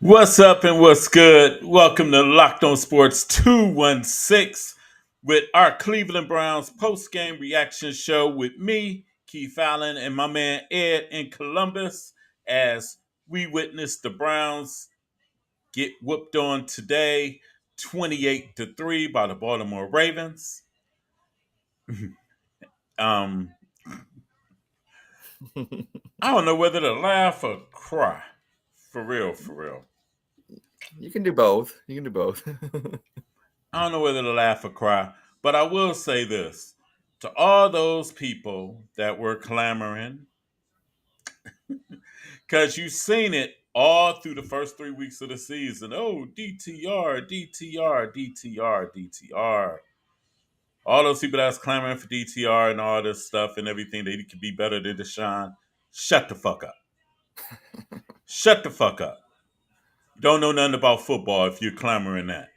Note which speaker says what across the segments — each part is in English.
Speaker 1: What's up and what's good? Welcome to Locked On Sports 216 with our Cleveland Browns post-game reaction show with me, Keith Allen, and my man Ed in Columbus as we witness the Browns get whooped on today 28-3 by the Baltimore Ravens. um, I don't know whether to laugh or cry. For real, for real.
Speaker 2: You can do both. You can do both.
Speaker 1: I don't know whether to laugh or cry, but I will say this to all those people that were clamoring, because you've seen it all through the first 3 weeks of the season. Oh, DTR, DTR, DTR, DTR. All those people that's clamoring for DTR and all this stuff and everything, they could be better than Deshaun. Shut the fuck up. Shut the fuck up. You don't know nothing about football if you're clamoring that.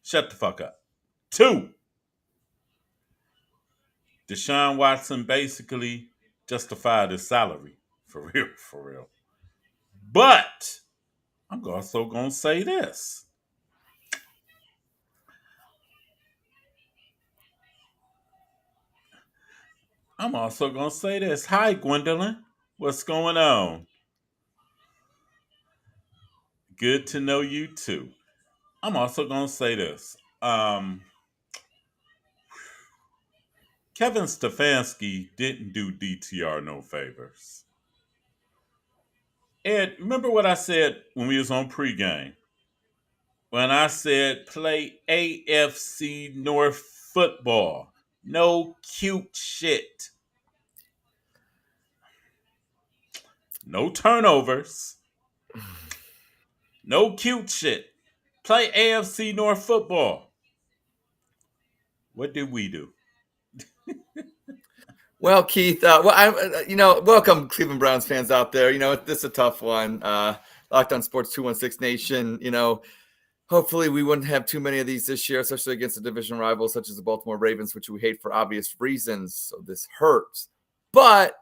Speaker 1: Shut the fuck up. Two, Deshaun Watson basically justified his salary. For real, for real. But I'm also going to say this. I'm also going to say this. Hi, Gwendolyn. What's going on? Good to know you too. I'm also going to say this. Kevin Stefanski didn't do DTR no favors. Ed, remember what I said when we was on pregame? When I said play AFC North football. No cute shit. No turnovers. No cute shit. Play AFC North football. What did we do?
Speaker 2: Well, Keith, welcome Cleveland Browns fans out there. This is a tough one. Locked on Sports 216 Nation. Hopefully we wouldn't have too many of these this year, especially against a division rival such as the Baltimore Ravens, which we hate for obvious reasons. So this hurts. But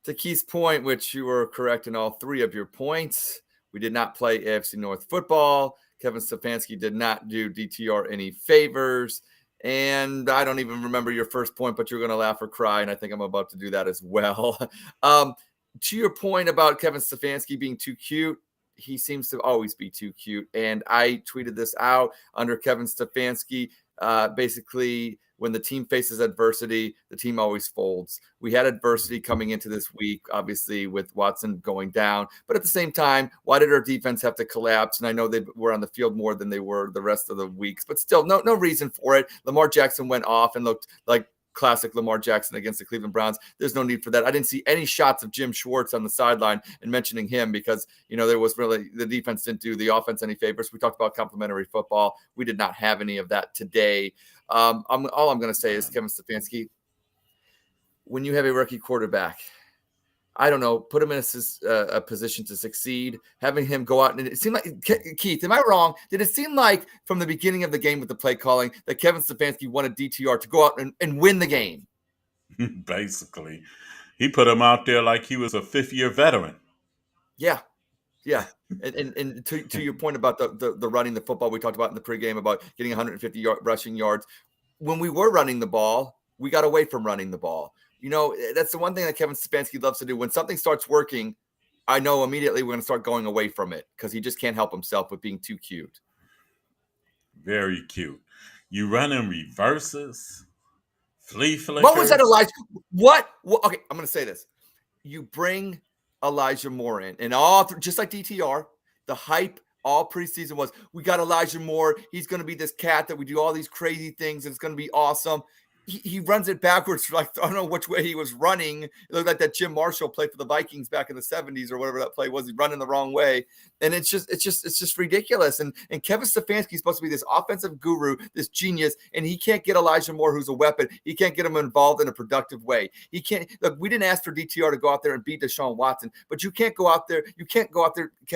Speaker 2: to Keith's point, which you were correct in all three of your points, we did not play AFC North football. Kevin Stefanski did not do DTR any favors. And I don't even remember your first point, but you're going to laugh or cry, and I think I'm about to do that as well. To your point about Kevin Stefanski being too cute, he seems to always be too cute. And I tweeted this out under Kevin Stefanski. Basically, when the team faces adversity, the team always folds. We had adversity coming into this week, obviously, with Watson going down. But at the same time, why did our defense have to collapse? And I know they were on the field more than they were the rest of the weeks, but still, no reason for it. Lamar Jackson went off and looked like classic Lamar Jackson against the Cleveland Browns. There's no need for that. I didn't see any shots of Jim Schwartz on the sideline and mentioning him because, there was really, the defense didn't do the offense any favors. We talked about complimentary football. We did not have any of that today. All I'm going to say is, Kevin Stefanski, when you have a rookie quarterback, I don't know, put him in a position to succeed, having him go out. And it seemed like, Keith, am I wrong? Did it seem like from the beginning of the game with the play calling that Kevin Stefanski wanted DTR to go out and win the game?
Speaker 1: Basically, he put him out there like he was a fifth-year veteran.
Speaker 2: Yeah. And to your point about the running the football we talked about in the pregame about getting 150 rushing yards, when we were running the ball, we got away from running the ball. That's the one thing that Kevin Stefanski loves to do. When something starts working, I know immediately we're going to start going away from it because he just can't help himself with being too cute.
Speaker 1: Very cute. You run in reverses, flea flickers.
Speaker 2: What was that, Elijah? What? Okay, I'm going to say this. You bring Elijah Moore in, and just like DTR, the hype all preseason was, we got Elijah Moore. He's going to be this cat that we do all these crazy things, and it's going to be awesome. He runs it backwards. Like, I don't know which way he was running. It looked like that Jim Marshall played for the Vikings back in the 70s or whatever that play was. He's running the wrong way. And it's just ridiculous. And Kevin Stefanski is supposed to be this offensive guru, this genius, and he can't get Elijah Moore, who's a weapon. He can't get him involved in a productive way. He can't. Look, we didn't ask for DTR to go out there and beat Deshaun Watson, but you can't go out there, Kevin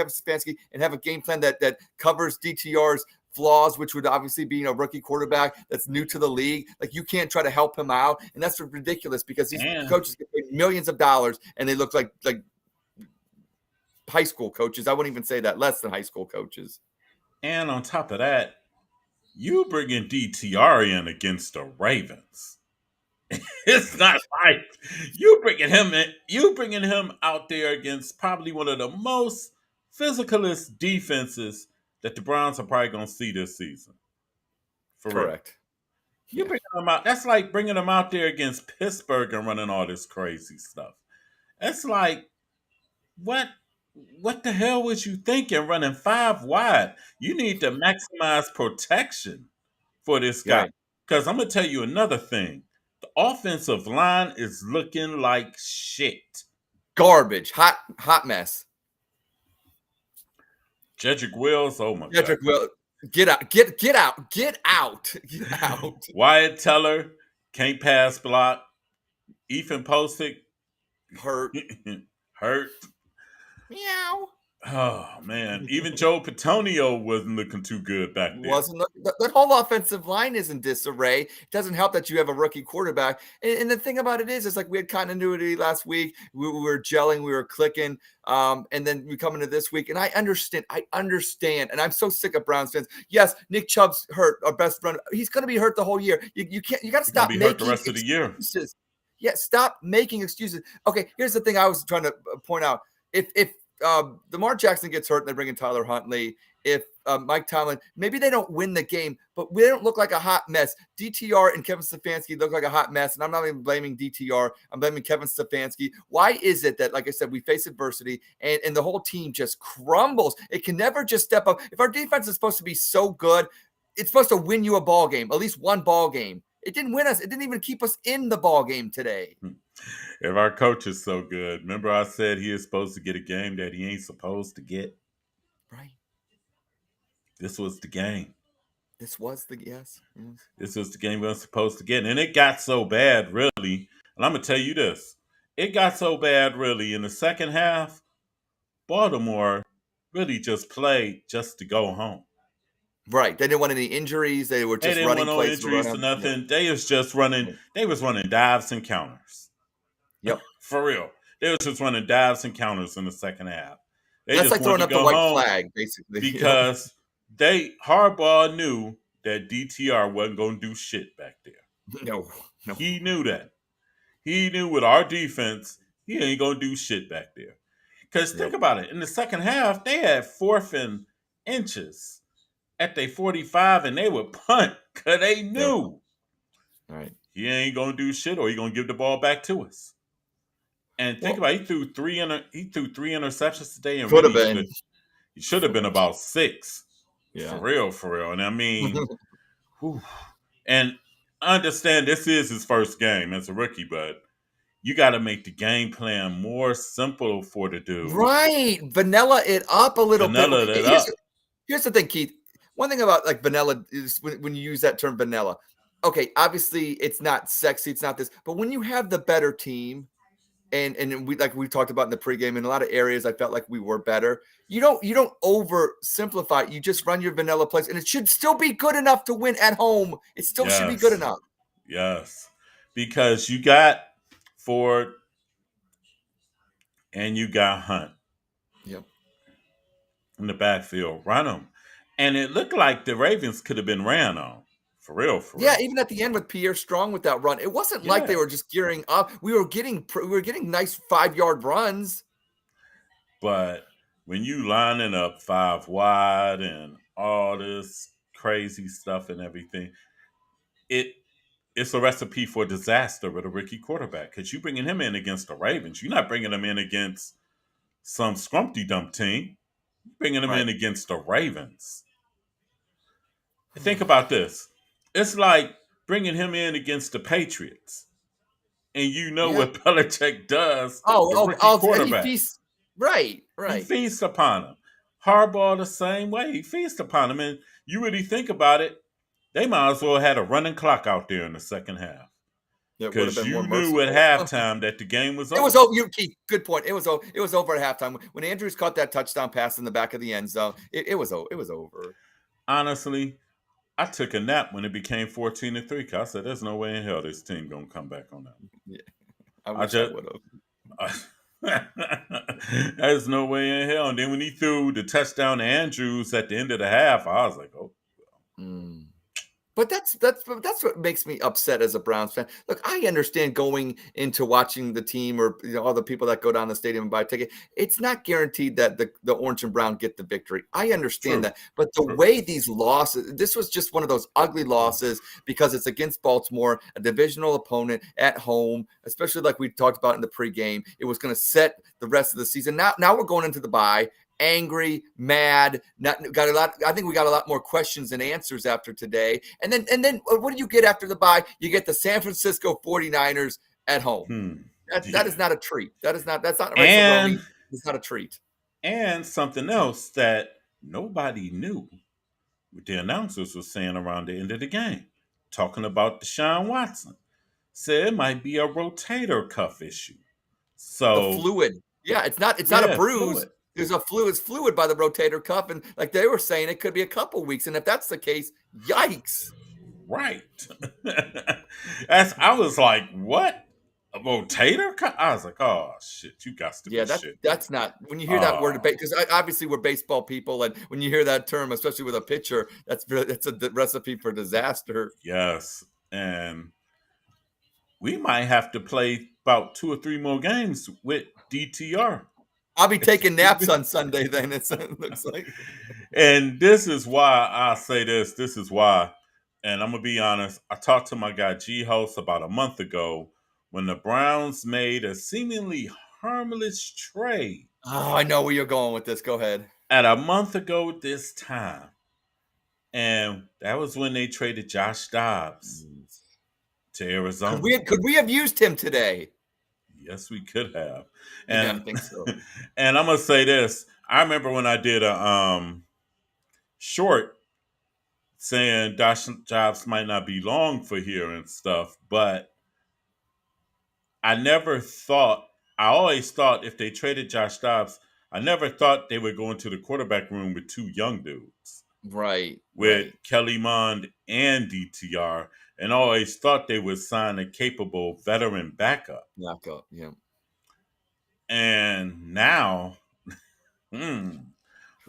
Speaker 2: Stefanski, and have a game plan that covers DTR's flaws, which would obviously be a rookie quarterback that's new to the league. Like, you can't try to help him out, and that's ridiculous because these coaches get paid millions of dollars and they look like high school coaches. I wouldn't even say that, less than high school coaches.
Speaker 1: And on top of that, you bringing DTR in against the Ravens. It's not like you bringing him out there against probably one of the most physicalist defenses that the Browns are probably going to see this season. For real.
Speaker 2: Correct.
Speaker 1: You
Speaker 2: Yeah.
Speaker 1: bringing them out. That's like bringing them out there against Pittsburgh and running all this crazy stuff. It's like what the hell was you thinking running 5 wide? You need to maximize protection for this guy.
Speaker 2: Right.
Speaker 1: Because I'm gonna tell you another thing. The offensive line is looking like shit.
Speaker 2: Garbage. Hot mess.
Speaker 1: Jedrick Wills, oh my god.
Speaker 2: Jedrick Will, get out. Get out. Get out. Get out.
Speaker 1: Wyatt Teller can't pass block. Ethan Posick
Speaker 2: Hurt.
Speaker 1: hurt.
Speaker 2: Meow.
Speaker 1: Oh man, even Joe Petonio wasn't looking too good back there.
Speaker 2: Wasn't the whole offensive line is in disarray. It doesn't help that you have a rookie quarterback. And the thing about it is like we had continuity last week. We were gelling, we were clicking. And then we come into this week, and I understand, and I'm so sick of Browns fans. Yes, Nick Chubb's hurt, our best runner. He's going to be hurt the whole year. You got to stop making
Speaker 1: the rest of the year.
Speaker 2: Yeah, stop making excuses. Okay, here's the thing I was trying to point out. If Lamar Jackson gets hurt and they bring in Tyler Huntley, if Mike Tomlin, maybe they don't win the game, but we don't look like a hot mess. DTR and Kevin Stefanski look like a hot mess, and I'm not even blaming DTR. I'm blaming Kevin Stefanski. Why is it that, like I said, we face adversity and the whole team just crumbles? It can never just step up. If our defense is supposed to be so good, it's supposed to win you a ball game, at least one ball game. It didn't win us. It didn't even keep us in the ball game today.
Speaker 1: If our coach is so good, remember I said he is supposed to get a game that he ain't supposed to get?
Speaker 2: Right.
Speaker 1: This was the game.
Speaker 2: This was the yes.
Speaker 1: This was the game we were supposed to get. And it got so bad, really. And I'm going to tell you this. It got so bad, really. In the second half, Baltimore really just played just to go home.
Speaker 2: Right. They didn't want any injuries. They were just running plays.
Speaker 1: They didn't want no injuries or nothing. Yeah. They was just running. They was running dives and counters.
Speaker 2: Yep.
Speaker 1: For real. They was just running dives and counters in the second half.
Speaker 2: That's like throwing up the white flag, basically.
Speaker 1: Because Harbaugh knew that DTR wasn't going to do shit back there.
Speaker 2: No.
Speaker 1: He knew that. He knew with our defense, he ain't going to do shit back there. Because think about it. In the second half, they had 4th and inches at their 45, and they would punt because they knew.
Speaker 2: All right.
Speaker 1: He ain't going to do shit, or he going to give the ball back to us. And think about it, he threw three interceptions today, and really he should have been about 6. Yeah. For real. And I mean, and I understand this is his first game as a rookie, but you got to make the game plan more simple for the dude.
Speaker 2: Right. Vanilla it up a little bit. Here's the thing, Keith. One thing about like vanilla is when you use that term vanilla. Okay, obviously it's not sexy, it's not this, but when you have the better team, and we talked about in the pregame, in a lot of areas I felt like we were better. You don't oversimplify it. You just run your vanilla plays, and it should still be good enough to win at home. It still should be good enough.
Speaker 1: Yes, because you got Ford and you got Hunt.
Speaker 2: Yep.
Speaker 1: In the backfield, run them, and it looked like the Ravens could have been ran on. For real.
Speaker 2: Yeah, even at the end with Pierre Strong with that run, it wasn't like they were just gearing up. We were getting nice 5-yard runs.
Speaker 1: But when you lining up 5 wide and all this crazy stuff and everything, it's a recipe for disaster with a rookie quarterback. Because you're bringing him in against the Ravens. You're not bringing him in against some scrumpty dump team. You're bringing him in against the Ravens. Think about this. It's like bringing him in against the Patriots. And you know what Belichick does.
Speaker 2: Quarterback. He feasts. Right.
Speaker 1: He feasts upon him. Harbaugh the same way. He feasts upon him. And you really think about it, they might as well have had a running clock out there in the second half. Because you knew at halftime that the game was over.
Speaker 2: It was over. Keith, good point. It was over at halftime. When Andrews caught that touchdown pass in the back of the end zone, it was over.
Speaker 1: Honestly, I took a nap when it became 14-3 because I said, "There's no way in hell this team gonna come back on that."
Speaker 2: Yeah, I wish I would have.
Speaker 1: There's no way in hell. And then when he threw the touchdown to Andrews at the end of the half, I was like, oh.
Speaker 2: Mm. But that's what makes me upset as a Browns fan. Look, I understand going into watching the team or all the people that go down the stadium and buy a ticket. It's not guaranteed that the orange and brown get the victory. I understand
Speaker 1: True.
Speaker 2: that. But the
Speaker 1: True.
Speaker 2: way these losses, this was just one of those ugly losses because it's against Baltimore, a divisional opponent at home, especially like we talked about in the pregame. It was going to set the rest of the season. Now we're going into the bye angry, mad, got a lot. I think we got a lot more questions than answers after today. And then what do you get after the bye? You get the San Francisco 49ers at home. That is
Speaker 1: Yeah.
Speaker 2: not a treat. That's not rice
Speaker 1: And
Speaker 2: roni. It's not a treat.
Speaker 1: something else that nobody knew what the announcers were saying around the end of the game, talking about Deshaun Watson. Said it might be a rotator cuff issue.
Speaker 2: The
Speaker 1: So
Speaker 2: fluid. Yeah, it's not a
Speaker 1: yeah,
Speaker 2: bruise.
Speaker 1: fluid.
Speaker 2: There's a fluid. It's fluid by the rotator cuff, and like they were saying, it could be a couple weeks. And if that's the case, yikes!
Speaker 1: Right. I was like, what? A rotator cuff? I was like, oh shit, you got to be
Speaker 2: Yeah,
Speaker 1: shitting me.
Speaker 2: that's not when you hear that word
Speaker 1: Oh
Speaker 2: because obviously we're baseball people, and when you hear that term, especially with a pitcher, that's a recipe for disaster.
Speaker 1: yes. And we might have to play about 2 or 3 more games with DTR.
Speaker 2: I'll be taking naps on Sunday. Then it looks like.
Speaker 1: And this is why I say this. This is why. And I'm going to be honest. I talked to my guy G Host about a month ago when the Browns made a seemingly harmless trade.
Speaker 2: Oh, I know where you're going with this. Go ahead.
Speaker 1: At a month ago this time. And that was when they traded Josh Dobbs to
Speaker 2: Could
Speaker 1: Arizona.
Speaker 2: we have used him today?
Speaker 1: Yes, we could have.
Speaker 2: Yeah, I
Speaker 1: And
Speaker 2: think so.
Speaker 1: and I'm gonna say this. I remember when I did a short saying Josh Jobs might not be long for here and stuff, but I never thought I always thought if they traded Josh Dobbs, I never thought they would go into the quarterback room with 2 young dudes.
Speaker 2: Right,
Speaker 1: With
Speaker 2: right.
Speaker 1: Kelly Mond and DTR, and always thought they would sign a capable veteran backup.
Speaker 2: Knock up. Yeah.
Speaker 1: And now, hmm,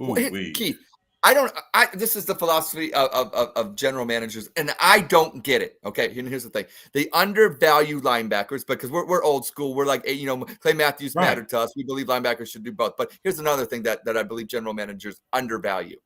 Speaker 1: ooh wee.
Speaker 2: Keith, I don't. This is the philosophy of general managers, and I don't get it. Okay, and here's the thing: they undervalue linebackers because we're old school. We're like, Clay Matthews
Speaker 1: Right.
Speaker 2: mattered to us. We believe linebackers should do both. But here's another thing that I believe general managers undervalue: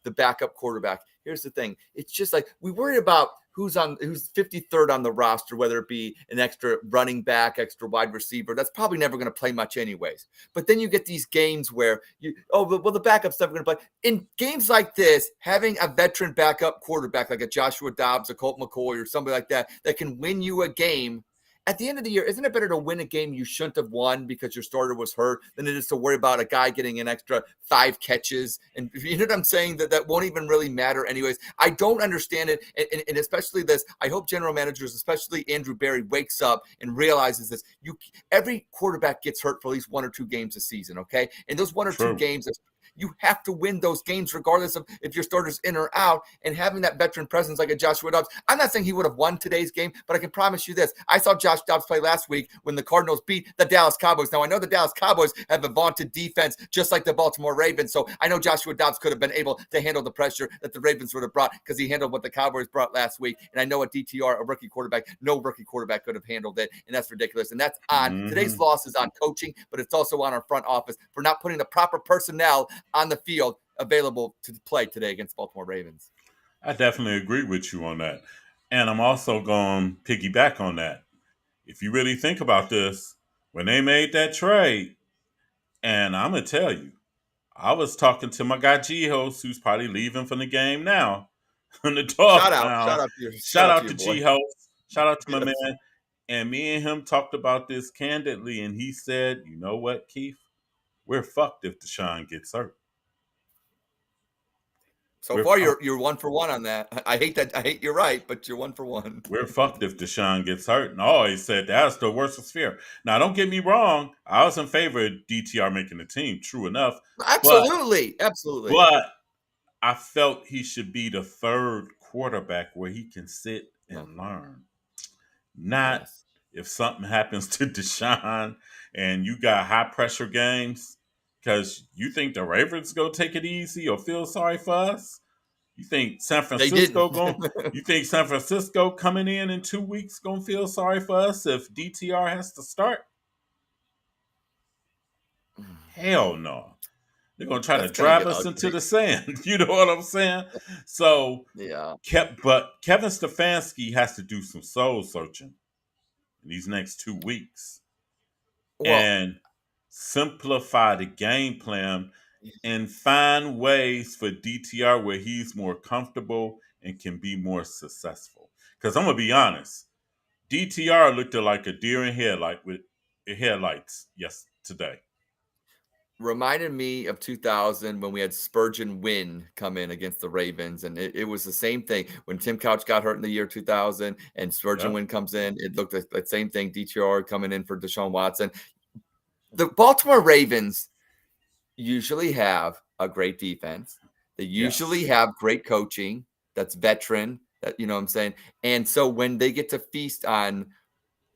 Speaker 2: the backup quarterback. Here's the thing: it's just like we worry about who's 53rd on the roster, whether it be an extra running back, extra wide receiver. That's probably never going to play much anyways. But then you get these games where the backup's never going to play. In games like this, having a veteran backup quarterback like a Joshua Dobbs, a Colt McCoy, or somebody like that can win you a game. At the end of the year, isn't it better to win a game you shouldn't have won because your starter was hurt than it is to worry about a guy getting an extra 5 catches? And you know what I'm saying? That won't even really matter anyways. I don't understand it. And especially this, I hope general managers, especially Andrew Berry, wakes up and realizes this. Every quarterback gets hurt for at least 1 or 2 games a season, okay? And those 1 or 2
Speaker 1: True.
Speaker 2: games, you have to win those games regardless of if your starter's in or out, and having that veteran presence like a Joshua Dobbs. I'm not saying he would have won today's game, but I can promise you this. I saw Josh Dobbs play last week when the Cardinals beat the Dallas Cowboys. Now, I know the Dallas Cowboys have a vaunted defense just like the Baltimore Ravens, so I know Joshua Dobbs could have been able to handle the pressure that the Ravens would have brought because he handled what the Cowboys brought last week, and I know at DTR, a rookie quarterback, no rookie quarterback could have handled it, and that's ridiculous. And that's on today's loss is on coaching, but it's also on our front office for not putting the proper personnel on the field available to play today against Baltimore Ravens.
Speaker 1: I definitely agree with you on that. And I'm also going to piggyback on that. If you really think about this, when they made that trade, and I'm going to tell you, I was talking to my guy G Host, who's probably leaving from the game now, on the dog pound.
Speaker 2: Shout
Speaker 1: Shout
Speaker 2: out to
Speaker 1: out
Speaker 2: your
Speaker 1: to
Speaker 2: boy.
Speaker 1: G Host. Shout out to my
Speaker 2: Yes.
Speaker 1: man. And me and him talked about this candidly, and he said, you know what, Keith? We're fucked if Deshaun gets hurt.
Speaker 2: So
Speaker 1: We're
Speaker 2: far,
Speaker 1: fucked.
Speaker 2: you're 1 for 1 on that. I hate that. I hate you're right, but you're 1 for 1.
Speaker 1: We're fucked if Deshaun gets hurt. And I always said that's the worst fear. Now, don't get me wrong. I was in favor of DTR making the team, true enough. But
Speaker 2: Absolutely, absolutely.
Speaker 1: but I felt he should be the third quarterback where he can sit
Speaker 2: Yeah.
Speaker 1: and learn. Not
Speaker 2: Yes.
Speaker 1: if something happens to Deshaun and you got high pressure games because you think the Ravens go take it easy or feel sorry for us? You think San
Speaker 2: They didn't.
Speaker 1: Francisco going? You think San Francisco coming in 2 weeks gonna feel sorry for us if DTR has to start? Hell no. They're gonna try to
Speaker 2: That's gonna
Speaker 1: drive
Speaker 2: get
Speaker 1: us into
Speaker 2: ugly.
Speaker 1: the sand. You know what I'm saying? So,
Speaker 2: Yeah.
Speaker 1: but Kevin Stefanski has to do some soul searching in these next 2 weeks
Speaker 2: Well,
Speaker 1: and simplify the game plan and find ways for DTR where he's more comfortable and can be more successful. Because I'm gonna be honest, DTR looked like a deer in headlight with headlights. Yes, today.
Speaker 2: reminded me of 2000 when we had Spurgeon Wynn come in against the Ravens, and it was the same thing when Tim Couch got hurt in the year 2000, and Spurgeon
Speaker 1: Yep.
Speaker 2: Wynn comes in. It looked like the same thing. DTR coming in for Deshaun Watson. The Baltimore Ravens usually have a great defense. They usually
Speaker 1: Yes.
Speaker 2: have great coaching that's veteran. That, you know what I'm saying? And so when they get to feast on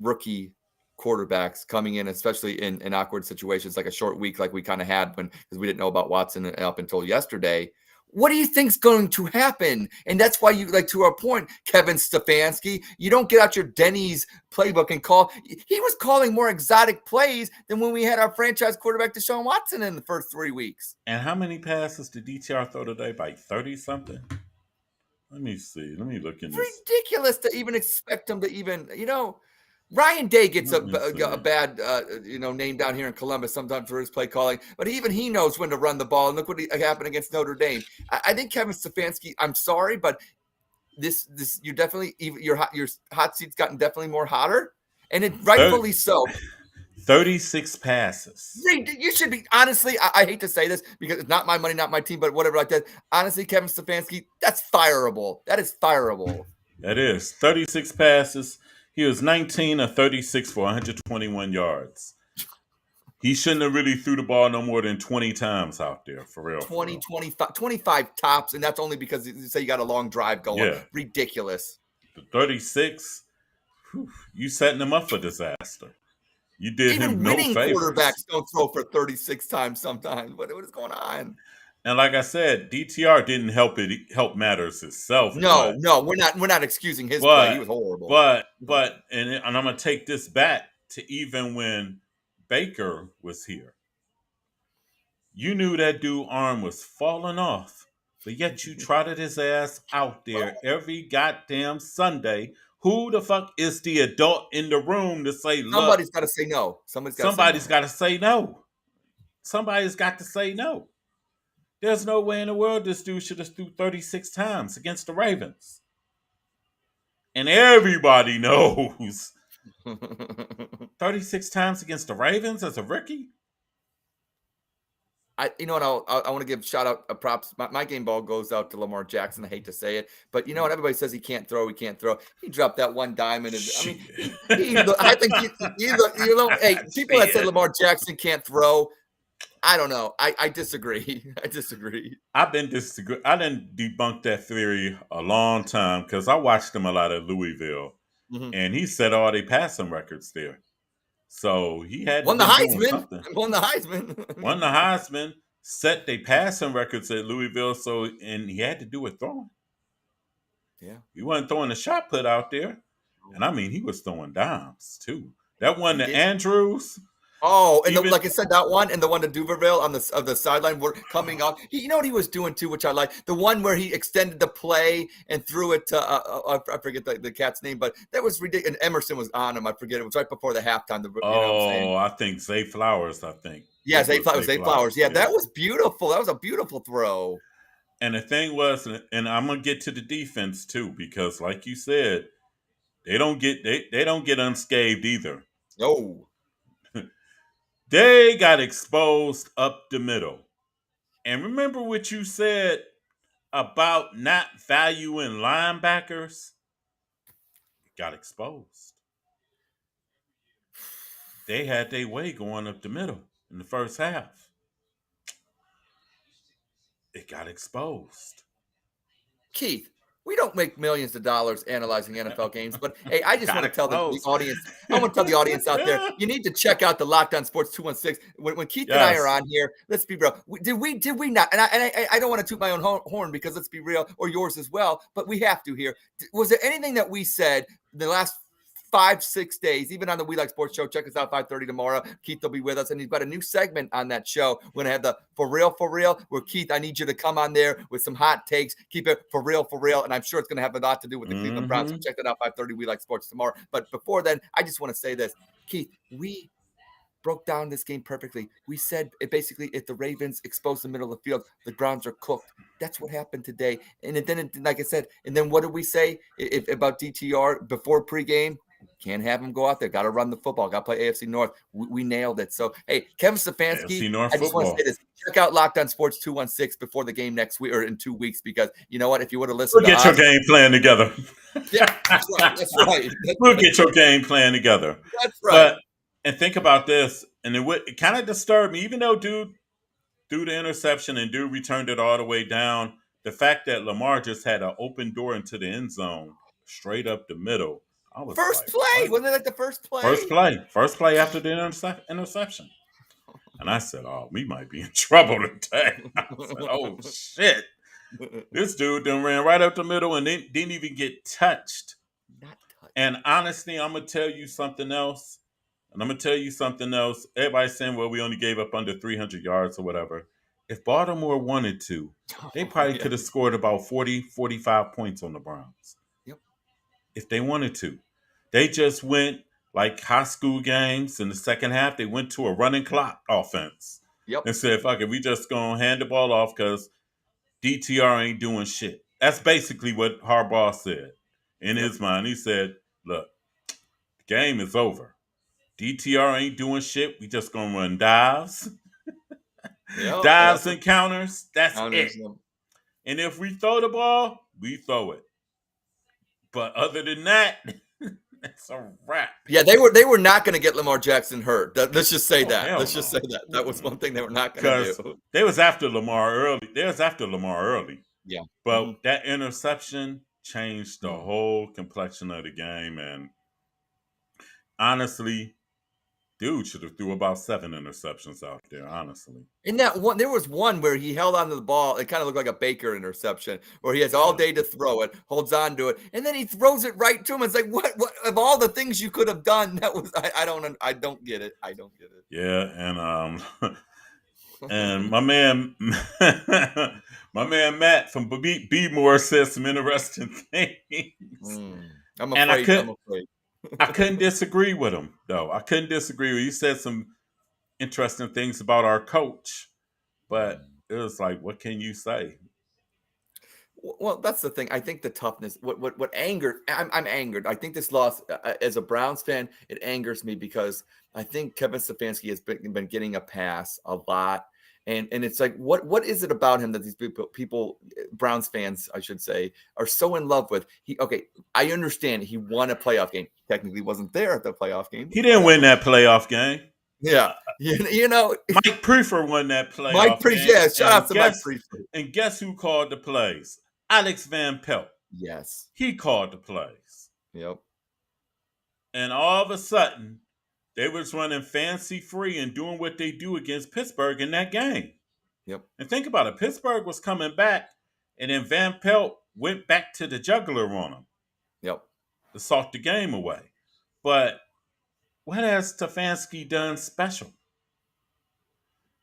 Speaker 2: rookie quarterbacks coming in, especially in awkward situations like a short week, like we kind of had when because we didn't know about Watson up until yesterday. What do you think's going to happen? And that's why you like to our point, Kevin Stefanski. You don't get out your Denny's playbook and call. He was calling more exotic plays than when we had our franchise quarterback Deshaun Watson in the first 3 weeks.
Speaker 1: And how many passes did DTR throw today? Like 30 something? Let me see. Let me look in this.
Speaker 2: Ridiculous to even expect him to even. Ryan Day gets
Speaker 1: Let me
Speaker 2: a
Speaker 1: see.
Speaker 2: bad name down here in Columbus sometimes for his play calling, but even he knows when to run the ball. And look what happened against Notre Dame. I think Kevin Stefanski. I'm sorry, but this you're definitely your hot seat's gotten definitely more hotter, and it
Speaker 1: Thir-
Speaker 2: rightfully so.
Speaker 1: 36 passes.
Speaker 2: You should be honestly. I hate to say this because it's not my money, not my team, but whatever like that. Honestly, Kevin Stefanski, that's fireable. That is fireable.
Speaker 1: That is 36 passes. He was 19 of 36 for 121 yards. He shouldn't have really threw the ball no more than 20 times out there, for real, for
Speaker 2: 20,
Speaker 1: real.
Speaker 2: 25, 25 tops, and that's only because you say you got a long drive going.
Speaker 1: Yeah,
Speaker 2: Ridiculous.
Speaker 1: the 36, whew, you setting him up for disaster. You did him
Speaker 2: Even
Speaker 1: no
Speaker 2: winning
Speaker 1: favors.
Speaker 2: quarterbacks don't throw for 36 times sometimes. What is going on?
Speaker 1: And like I said, DTR didn't help matters itself,
Speaker 2: No, no, we're not excusing his play. He
Speaker 1: but
Speaker 2: was horrible.
Speaker 1: and I'm gonna take this back to even when Baker was here. You knew that dude arm was falling off, but yet you trotted his ass out there every goddamn Sunday. Who the fuck is the adult in the room to say, look,
Speaker 2: Somebody's got to say no. Somebody's got to say
Speaker 1: somebody's
Speaker 2: no.
Speaker 1: got to say no. Somebody's got to say no. There's no way in the world this dude should have threw 36 times against the Ravens. And everybody knows 36 times against the Ravens as a rookie?
Speaker 2: You know what? I want to give shout out props. My game ball goes out to Lamar Jackson. I hate to say it, but you know what? Everybody says he can't throw. He can't throw. He dropped that one diamond, and I mean,
Speaker 1: Shit.
Speaker 2: I think hey, people that say
Speaker 1: Shit.
Speaker 2: Lamar Jackson can't throw, I don't know. I disagree. I disagree.
Speaker 1: I didn't debunk that theory a long time because I watched him a lot at Louisville,
Speaker 2: Mhm.
Speaker 1: and he set all their passing records there. So he had to
Speaker 2: Won the
Speaker 1: been doing
Speaker 2: Heisman.
Speaker 1: something.
Speaker 2: Won the Heisman.
Speaker 1: Won the Heisman, set their passing records at Louisville, so and he had to do it throwing.
Speaker 2: Yeah.
Speaker 1: He wasn't throwing a shot put out there. And I mean he was throwing dimes too. That one
Speaker 2: He
Speaker 1: to
Speaker 2: did.
Speaker 1: Andrews,
Speaker 2: Oh, and
Speaker 1: even
Speaker 2: like I said, that one and the one to Duverville on the sideline were coming off. You know what he was doing too, which I like. The one where he extended the play and threw it to I forget the cat's name, but that was ridiculous. And Emerson was on him. I forget it was right before the halftime. You know what I'm saying?
Speaker 1: I think Zay Flowers, I think. I
Speaker 2: Yeah,
Speaker 1: think it
Speaker 2: Zay
Speaker 1: was
Speaker 2: Flowers.
Speaker 1: Zay
Speaker 2: Zay Flowers.
Speaker 1: Flowers,
Speaker 2: Yeah,
Speaker 1: yeah.
Speaker 2: that was beautiful. That was a beautiful throw.
Speaker 1: And the thing was, and I'm gonna get to the defense too, because like you said, they don't get unscathed either.
Speaker 2: No.
Speaker 1: They got exposed up the middle. And remember what you said about not valuing linebackers? It got exposed. They had their way going up the middle in the first half. It got exposed.
Speaker 2: Keith, We don't make millions of dollars analyzing NFL games, but hey, I just want
Speaker 1: Kind
Speaker 2: to
Speaker 1: of
Speaker 2: tell the
Speaker 1: close.
Speaker 2: audience, I want to tell the audience out there, you need to check out the Locked On Sports 216. When Keith and I are
Speaker 1: Yes.
Speaker 2: on here, let's be real. Did we not? And I don't want to toot my own horn because let's be real, or yours as well, but we have to here. Was there anything that we said the last 5-6 days, even on the We Like Sports show? Check us out 5:30 tomorrow. Keith will be with us, and he's got a new segment on that show. We're gonna have the for real, where Keith, I need you to come on there with some hot takes. Keep it for real, and I'm sure it's gonna have a lot to do with the Cleveland Browns. So check that out 5:30 We Like Sports tomorrow. But before then, I just want to say this, Keith, we broke down this game perfectly. We said it basically, if the Ravens expose the middle of the field, the Browns are cooked. That's what happened today. And then, like I said, and then what did we say about DTR before pregame? Can't have him go out there. Got to run the football. Got to play AFC North. We nailed it. So, hey, Kevin Stefanski,
Speaker 1: AFC North
Speaker 2: I just want to say
Speaker 1: football.
Speaker 2: this. Check out Locked On Sports 216 before the game next week or in 2 weeks, because you know what? If you would have listened
Speaker 1: We'll
Speaker 2: to
Speaker 1: get your
Speaker 2: us,
Speaker 1: game plan together.
Speaker 2: yeah, that's right. That's right.
Speaker 1: We'll get your game plan together.
Speaker 2: That's right.
Speaker 1: But and think about this, and it kind of disturbed me, even though dude threw the interception and dude returned it all the way down. The fact that Lamar just had an open door into the end zone, straight up the middle. I was
Speaker 2: First
Speaker 1: like,
Speaker 2: play.
Speaker 1: what?
Speaker 2: Wasn't it like the first play?
Speaker 1: First play after the interception. And I said, oh, we might be in trouble today. I said, oh, shit. This dude done ran right up the middle and didn't even get touched.
Speaker 2: Not touched.
Speaker 1: And honestly, I'm going to tell you something else. Everybody's saying, well, we only gave up under 300 yards or whatever. If Baltimore wanted to, they probably could have scored about 40, 45 points on the Browns.
Speaker 2: Yep.
Speaker 1: If they wanted to. They just went like high school games in the second half. They went to a running clock offense.
Speaker 2: Yep.
Speaker 1: And said, fuck it, we just going to hand the ball off because DTR ain't doing shit. That's basically what Harbaugh said in his mind. He said, look, the game is over. DTR ain't doing shit. We just going to run dives. Dives and counters. That's it. And if we throw the ball, we throw it. But other than that, it's a wrap.
Speaker 2: Yeah, they were not going to get Lamar Jackson hurt. Let's just say that.
Speaker 1: Let's
Speaker 2: just say that. That was one thing they were not going to do.
Speaker 1: They was after Lamar early.
Speaker 2: Yeah.
Speaker 1: But that interception changed the whole complexion of the game. And honestly, dude should have threw about 7 interceptions out there, honestly.
Speaker 2: In that one, there was one where he held onto the ball. It kind of looked like a Baker interception, where he has all day to throw it, holds on to it, and then he throws it right to him. It's like, what of all the things you could have done? That was I don't get it. I don't get it.
Speaker 1: Yeah, and my man Matt from B More said some interesting things.
Speaker 2: I'm afraid.
Speaker 1: I couldn't disagree with him, though. He said some interesting things about our coach, but it was like, what can you say?
Speaker 2: Well, that's the thing. I think the toughness, what angered, I'm angered. I think this loss, as a Browns fan, it angers me because I think Kevin Stefanski has been getting a pass a lot. And it's like, what is it about him that these people, Browns fans, I should say, are so in love with? I understand he won a playoff game. Technically wasn't there at the playoff game.
Speaker 1: He didn't win that playoff game.
Speaker 2: Yeah.
Speaker 1: Mike Prefer won that playoff game.
Speaker 2: Yeah, shout out to Mike Prefer.
Speaker 1: And guess who called the plays? Alex Van Pelt.
Speaker 2: Yes.
Speaker 1: He called the plays.
Speaker 2: Yep.
Speaker 1: And all of a sudden, they was running fancy free and doing what they do against Pittsburgh in that game.
Speaker 2: Yep.
Speaker 1: And think about it. Pittsburgh was coming back, and then Van Pelt went back to the jugular on him.
Speaker 2: Yep.
Speaker 1: To salt the game away. But what has Stefanski done special?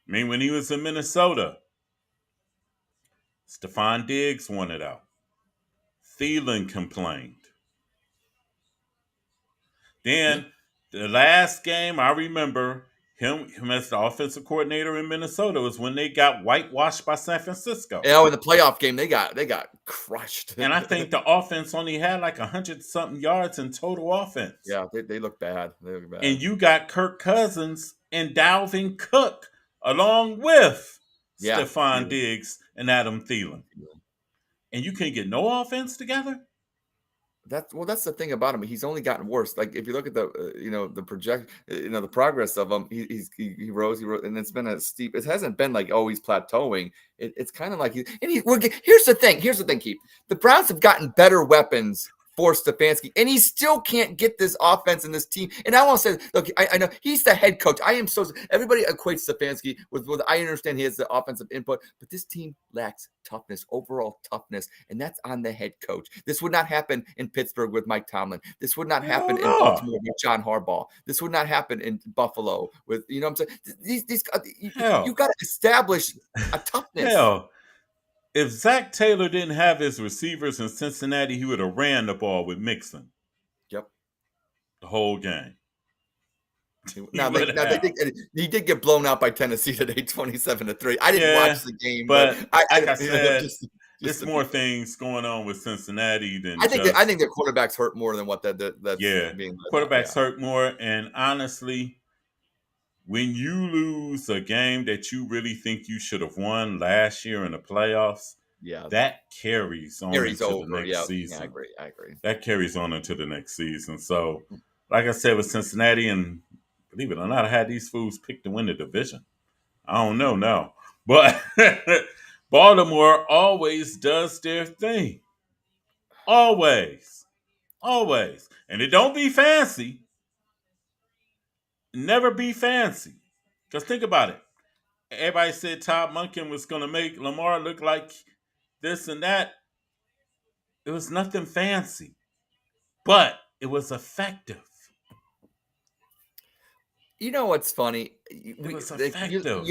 Speaker 1: I mean, when he was in Minnesota, Stephon Diggs wanted out. Thielen complained. Then the last game I remember him as the offensive coordinator in Minnesota was when they got whitewashed by San Francisco.
Speaker 2: Yeah, in the playoff game they got crushed.
Speaker 1: And I think the offense only had like 100-something yards in total offense.
Speaker 2: Yeah, they look bad.
Speaker 1: And you got Kirk Cousins and Dalvin Cook along with Stephon Diggs and Adam Thielen. And you can't get no offense together?
Speaker 2: That's the thing about him. He's only gotten worse. Like if you look at the the project, the progress of him. He rose, and it's been a steep. It hasn't been like he's plateauing. It's kind of like here's the thing. Here's the thing, Keith. The Browns have gotten better weapons for Stefanski, and he still can't get this offense and this team. And I want to say, look, I know he's the head coach. Everybody equates Stefanski with. I understand he has the offensive input, but this team lacks toughness, overall toughness, and that's on the head coach. This would not happen in Pittsburgh with Mike Tomlin. This would not happen in Baltimore with John Harbaugh. This would not happen in Buffalo with what I'm saying. You got to establish a toughness.
Speaker 1: Hell, if Zach Taylor didn't have his receivers in Cincinnati, he would have ran the ball with Mixon.
Speaker 2: Yep.
Speaker 1: The whole game.
Speaker 2: He did get blown out by Tennessee today, 27-3. I didn't watch the game,
Speaker 1: but like I said, there's more things going on with Cincinnati than
Speaker 2: I think their quarterbacks hurt more than what that's being.
Speaker 1: Quarterbacks hurt more, and honestly, when you lose a game that you really think you should have won last year in the playoffs, that carries on into the next season.
Speaker 2: I agree.
Speaker 1: That carries on into the next season. So, like I said, with Cincinnati, and believe it or not, I had these fools pick to win the division. I don't know now. But Baltimore always does their thing. Always. Always. And it don't be fancy. Never be fancy. Because think about it. Everybody said Todd Monken was going to make Lamar look like this and that. It was nothing fancy. But it was effective.
Speaker 2: You know what's funny?
Speaker 1: It was effective.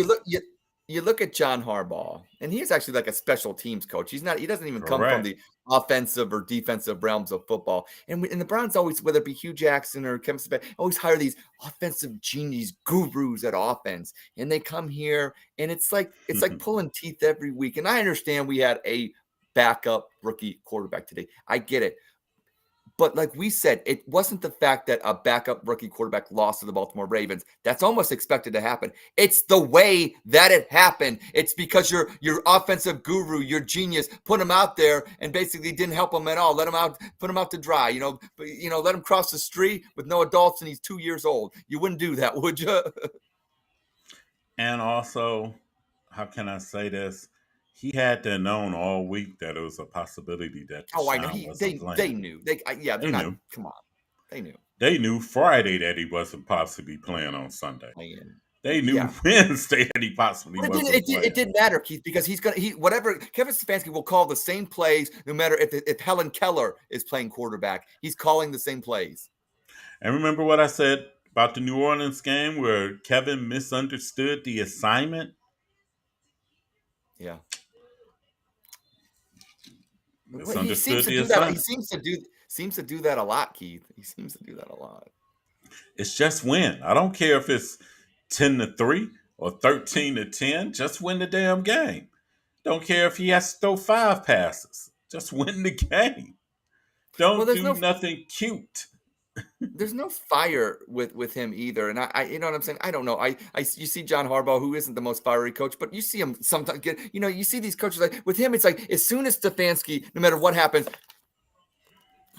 Speaker 2: You look at John Harbaugh, and he's actually like a special teams coach. He doesn't even come from the offensive or defensive realms of football. And the Browns always, whether it be Hugh Jackson or Kevin Stefanski, always hire these offensive genius gurus at offense. And they come here, and it's like pulling teeth every week. And I understand we had a backup rookie quarterback today. I get it. But like we said, it wasn't the fact that a backup rookie quarterback lost to the Baltimore Ravens. That's almost expected to happen. It's the way that it happened. It's because your offensive guru, your genius, put him out there and basically didn't help him at all. Put him out to dry. Let him cross the street with no adults, and he's 2 years old. You wouldn't do that, would you?
Speaker 1: And also, how can I say this? He had to have known all week that it was a possibility that
Speaker 2: I know. They knew. They knew. Come on. They knew.
Speaker 1: They knew Friday that he wasn't possibly playing on Sunday. They knew Wednesday that he possibly wasn't playing.
Speaker 2: It didn't matter, Keith, because whatever Kevin Stefanski will call the same plays no matter if Helen Keller is playing quarterback. He's calling the same plays.
Speaker 1: And remember what I said about the New Orleans game where Kevin misunderstood the assignment?
Speaker 2: Yeah.
Speaker 1: Misunderstood the assignment.
Speaker 2: He seems to do that a lot, Keith. He seems to do that a lot.
Speaker 1: It's just win. I don't care if it's 10-3 or 13-10. Just win the damn game. Don't care if he has to throw 5 passes. Just win the game. Don't do nothing cute.
Speaker 2: There's no fire with him either, and I you know what I'm saying. I don't know. You see John Harbaugh, who isn't the most fiery coach, but you see him sometimes get. You see these coaches like with him. It's like as soon as Stefanski, no matter what happens,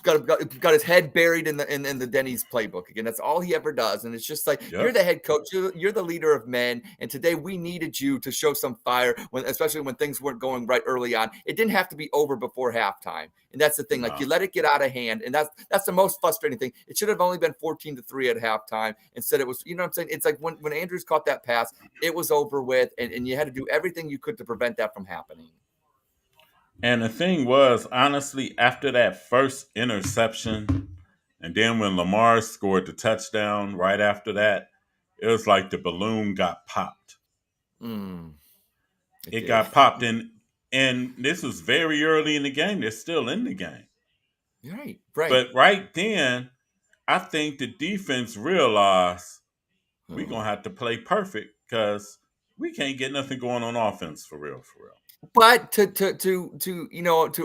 Speaker 2: got his head buried in the Denny's playbook again. That's all he ever does, and it's just like you're the head coach, you're the leader of men, and today we needed you to show some fire, especially when things weren't going right early on. It didn't have to be over before halftime, and that's the thing. Like you let it get out of hand, and that's the most frustrating thing. It should have only been 14-3 at halftime. Instead, it was what I'm saying. It's like when Andrews caught that pass, it was over with, and you had to do everything you could to prevent that from happening.
Speaker 1: And the thing was, honestly, after that first interception, and then when Lamar scored the touchdown right after that, it was like the balloon got popped. It got popped, and this was very early in the game. They're still in the game.
Speaker 2: Right.
Speaker 1: But right then, I think the defense realized we're going to have to play perfect because we can't get nothing going on offense for real.
Speaker 2: But to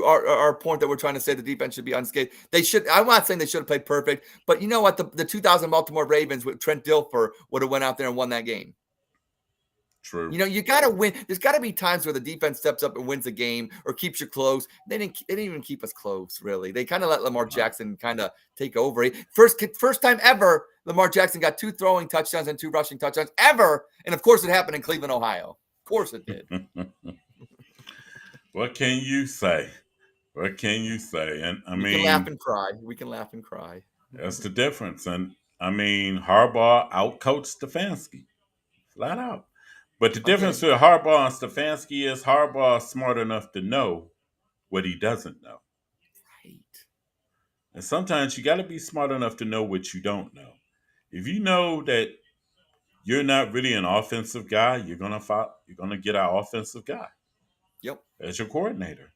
Speaker 2: our point that we're trying to say the defense should be unscathed. They should. I'm not saying they should have played perfect, but you know what? The 2000 Baltimore Ravens with Trent Dilfer would have went out there and won that game.
Speaker 1: True.
Speaker 2: You got to win. There's got to be times where the defense steps up and wins a game or keeps you close. They didn't even keep us close, really. They kind of let Lamar Jackson kind of take over. First time ever, Lamar Jackson got 2 throwing touchdowns and 2 rushing touchdowns ever. And of course, it happened in Cleveland, Ohio. Of course, it did.
Speaker 1: What can you say? What can you say? And I
Speaker 2: We can laugh
Speaker 1: mean,
Speaker 2: and cry. We can laugh and cry.
Speaker 1: that's the difference. And I mean, Harbaugh outcoached Stefanski flat out. But the difference
Speaker 2: Again,
Speaker 1: with Harbaugh and Stefanski is Harbaugh is smart enough to know what he doesn't know.
Speaker 2: right.
Speaker 1: And sometimes you got to be smart enough to know what you don't know. If you know that you're not really an offensive guy, you're gonna get our offensive guy
Speaker 2: Yep.
Speaker 1: as your coordinator.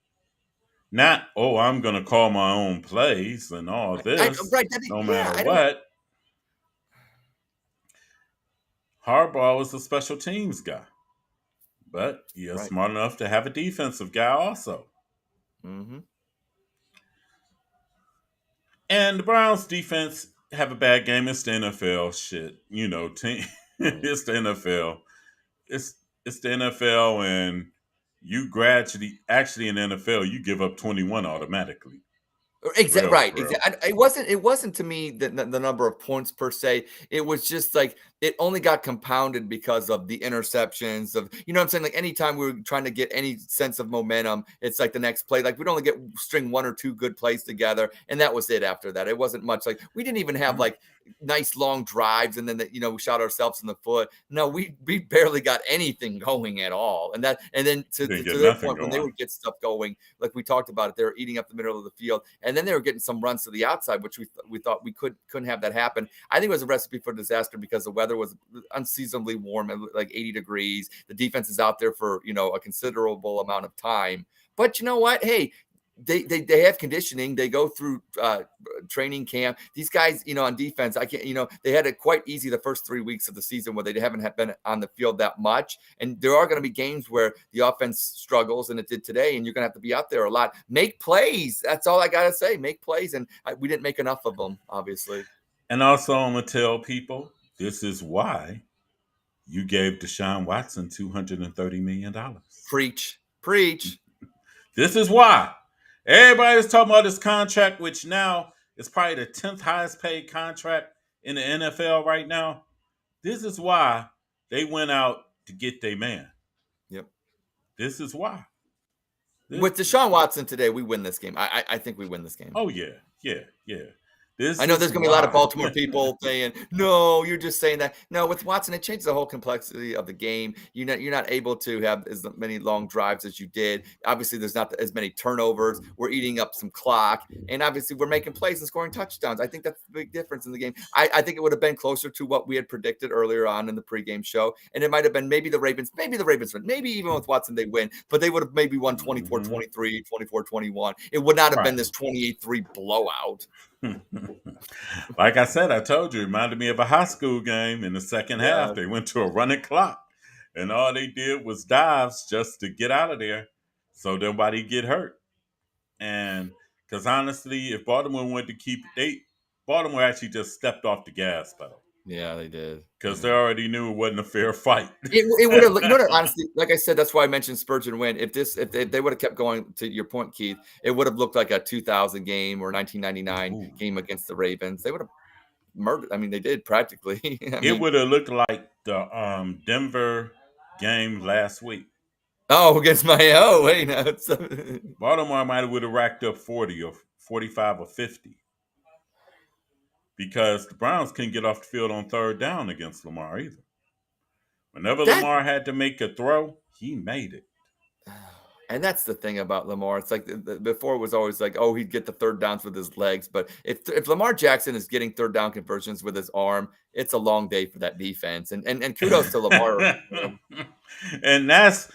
Speaker 1: Not, oh, I'm gonna call my own plays and all this,
Speaker 2: Right.
Speaker 1: no
Speaker 2: Yeah,
Speaker 1: matter
Speaker 2: I don't.
Speaker 1: what. Harbaugh was a special teams guy, but he is
Speaker 2: Right.
Speaker 1: smart enough to have a defensive guy also.
Speaker 2: Mm-hmm.
Speaker 1: And the Browns defense have a bad game. It's the NFL shit. Team
Speaker 2: Right.
Speaker 1: it's the NFL. It's it's the NFL, and you gradually actually in the NFL you give up 21 automatically.
Speaker 2: Exactly
Speaker 1: Real
Speaker 2: right.
Speaker 1: for real.
Speaker 2: Exactly. It wasn't to me the number of points per se. It was just like it only got compounded because of the interceptions of what I'm saying. Like anytime we were trying to get any sense of momentum, it's like the next play. Like we'd only get string 1 or 2 good plays together, and that was it. After that, it wasn't much. Like we didn't even have
Speaker 1: Mm.
Speaker 2: like nice long drives, and then we shot ourselves in the foot. No, we barely got anything going at all. And then
Speaker 1: You
Speaker 2: to,
Speaker 1: didn't
Speaker 2: to, to
Speaker 1: get
Speaker 2: their
Speaker 1: nothing
Speaker 2: point, when they
Speaker 1: going.
Speaker 2: would get stuff going, like we talked about it, they were eating up the middle of the field, and then they were getting some runs to the outside, which we thought we couldn't have that happen. I think it was a recipe for disaster because the weather was unseasonably warm, like 80 degrees. The defense is out there for a considerable amount of time. But you know what? Hey, they have conditioning. They go through training camp. These guys, on defense, I can't. They had it quite easy the first 3 weeks of the season where they haven't been on the field that much. And there are going to be games where the offense struggles, and it did today. And you're going to have to be out there a lot. Make plays. That's all I gotta say. Make plays, and we didn't make enough of them, obviously.
Speaker 1: And also, I'm gonna tell people this is why you gave Deshaun Watson $230 million.
Speaker 2: Preach, preach.
Speaker 1: This is why everybody's talking about this contract, which now is probably the 10th highest paid contract in the NFL right now. This is why they went out to get their man.
Speaker 2: Yep.
Speaker 1: This is why.
Speaker 2: With Deshaun Watson today, we win this game. I think we win this game.
Speaker 1: Oh yeah, yeah, yeah. This
Speaker 2: I know
Speaker 1: is
Speaker 2: there's going to be a lot of
Speaker 1: why.
Speaker 2: Baltimore people saying, "No, you're just saying that." No, with Watson, it changes the whole complexity of the game. You're not able to have as many long drives as you did. Obviously, there's not as many turnovers. We're eating up some clock, and obviously, we're making plays and scoring touchdowns. I think that's the big difference in the game. I think it would have been closer to what we had predicted earlier on in the pregame show, and it might have been maybe the Ravens win. Maybe even with Watson they win, but they would have maybe won 24-23, 24-21. It would not have been
Speaker 1: Right.
Speaker 2: this 28-3 blowout.
Speaker 1: Like I said, I told you, it reminded me of a high school game in the second half.
Speaker 2: Yeah.
Speaker 1: They went to a running clock, and all they did was dives just to get out of there so nobody get hurt. And because honestly, if Baltimore wanted to keep Baltimore actually just stepped off the gas pedal
Speaker 2: Yeah, they did.
Speaker 1: because they
Speaker 2: Yeah.
Speaker 1: already knew it wasn't a fair fight.
Speaker 2: It would have, what, honestly, like I said, that's why I mentioned Spurgeon win. If they would have kept going, to your point, Keith, it would have looked like a 2000 game or 1999
Speaker 1: Ooh.
Speaker 2: game against the Ravens. They would have murdered. I mean, they did practically. I
Speaker 1: It
Speaker 2: mean,
Speaker 1: would have looked like the Denver game last week.
Speaker 2: against my wait, no,
Speaker 1: Baltimore might have would have racked up 40 or 45 or 50 because the Browns couldn't get off the field on third down against Lamar either. Whenever
Speaker 2: that.
Speaker 1: Lamar had to make a throw, he made it.
Speaker 2: And that's the thing about Lamar. It's like before it was always like, oh, he'd get the third downs with his legs. But if Lamar Jackson is getting third down conversions with his arm, it's a long day for that defense. And kudos to Lamar.
Speaker 1: and that's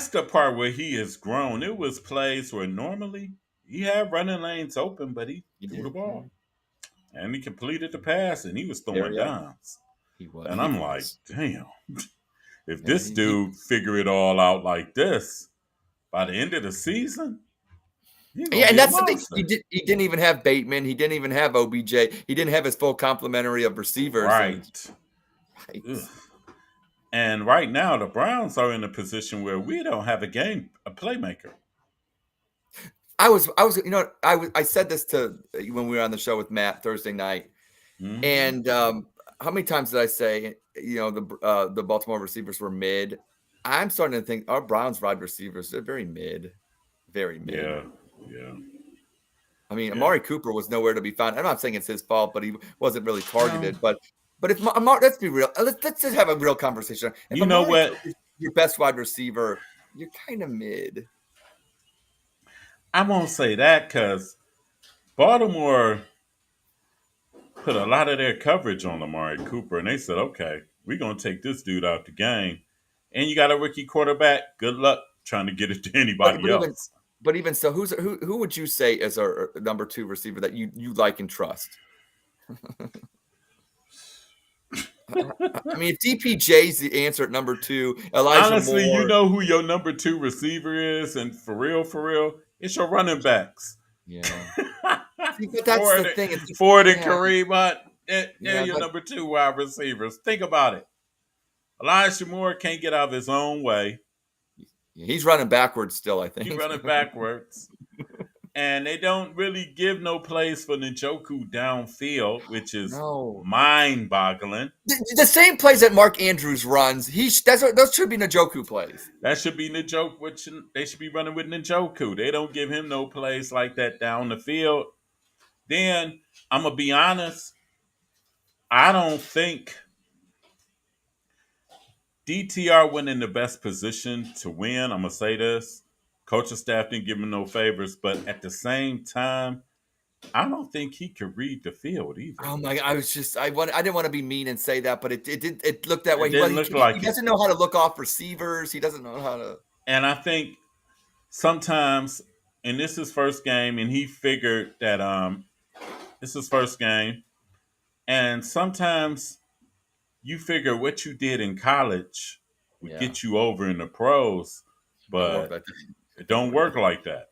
Speaker 1: the part where he has grown. It was plays where normally he had running lanes open, but he
Speaker 2: He
Speaker 1: threw the
Speaker 2: did.
Speaker 1: ball. And he completed the pass and he was throwing
Speaker 2: Yeah,
Speaker 1: downs.
Speaker 2: he was.
Speaker 1: And I'm like, damn, if
Speaker 2: Yeah,
Speaker 1: this dude figure it all out like this by the end of the season, he's gonna
Speaker 2: And
Speaker 1: be a
Speaker 2: that's the thing.
Speaker 1: monster.
Speaker 2: He didn't even have Bateman. He didn't even have OBJ. He didn't have his full complementary of receivers.
Speaker 1: Right.
Speaker 2: Right.
Speaker 1: Ugh. And right now, the Browns are in a position where we don't have a playmaker.
Speaker 2: I said this to when we were on the show with Matt Thursday night,
Speaker 1: Hmm.
Speaker 2: and how many times did I say, the Baltimore receivers were mid? I'm starting to think our Browns wide receivers, they're very mid, very mid.
Speaker 1: Yeah, yeah,
Speaker 2: I mean,
Speaker 1: yeah.
Speaker 2: Amari Cooper was nowhere to be found. I'm not saying it's his fault, but he wasn't really
Speaker 1: No,
Speaker 2: targeted. But if Amari, let's be real, let's just have a real conversation. If
Speaker 1: you know
Speaker 2: Amari
Speaker 1: what?
Speaker 2: Cooper is your best wide receiver, you're kind of mid.
Speaker 1: I won't say that because Baltimore put a lot of their coverage on Amari Cooper, and they said, "Okay, we're gonna take this dude out the game." And you got a rookie quarterback. Good luck trying to get it to
Speaker 2: But
Speaker 1: anybody
Speaker 2: but even
Speaker 1: else.
Speaker 2: but even so, who would you say is our number two receiver that you like and trust? I mean, if DPJ's the answer at number two, Elijah
Speaker 1: Honestly, you
Speaker 2: Moore.
Speaker 1: know who your number two receiver is, and for real, it's your running backs.
Speaker 2: Yeah. See, but that's
Speaker 1: Ford,
Speaker 2: the thing. It's like,
Speaker 1: Ford and
Speaker 2: yeah,
Speaker 1: Kareem Hunt, they're
Speaker 2: yeah,
Speaker 1: your
Speaker 2: but
Speaker 1: number two wide receivers. Think about it. Elijah Moore can't get out of his own way.
Speaker 2: he's running backwards still, I
Speaker 1: He
Speaker 2: think.
Speaker 1: running backwards. And they don't really give no plays for Njoku downfield, which is
Speaker 2: No.
Speaker 1: mind boggling.
Speaker 2: The same plays that Mark Andrews runs, those should be Njoku plays.
Speaker 1: That should be Njoku, which they should be running with Njoku. They don't give him no plays like that down the field. Then I'm gonna be honest, I don't think DTR went in the best position to win. I'm gonna say this. Coaching staff didn't give him no favors, but at the same time, I don't think he could read the field either.
Speaker 2: Oh my God! I didn't want to be mean and say that, but it looked that way.
Speaker 1: It didn't look
Speaker 2: He
Speaker 1: like it.
Speaker 2: doesn't know how to look off receivers. He doesn't know how to.
Speaker 1: And I think sometimes, and this is first game, and he figured that this is first game, and sometimes you figure what you did in college would
Speaker 2: Yeah,
Speaker 1: get you over in the pros,
Speaker 2: don't work
Speaker 1: but
Speaker 2: like that.
Speaker 1: it
Speaker 2: Don't
Speaker 1: don't
Speaker 2: work
Speaker 1: work
Speaker 2: like
Speaker 1: like that.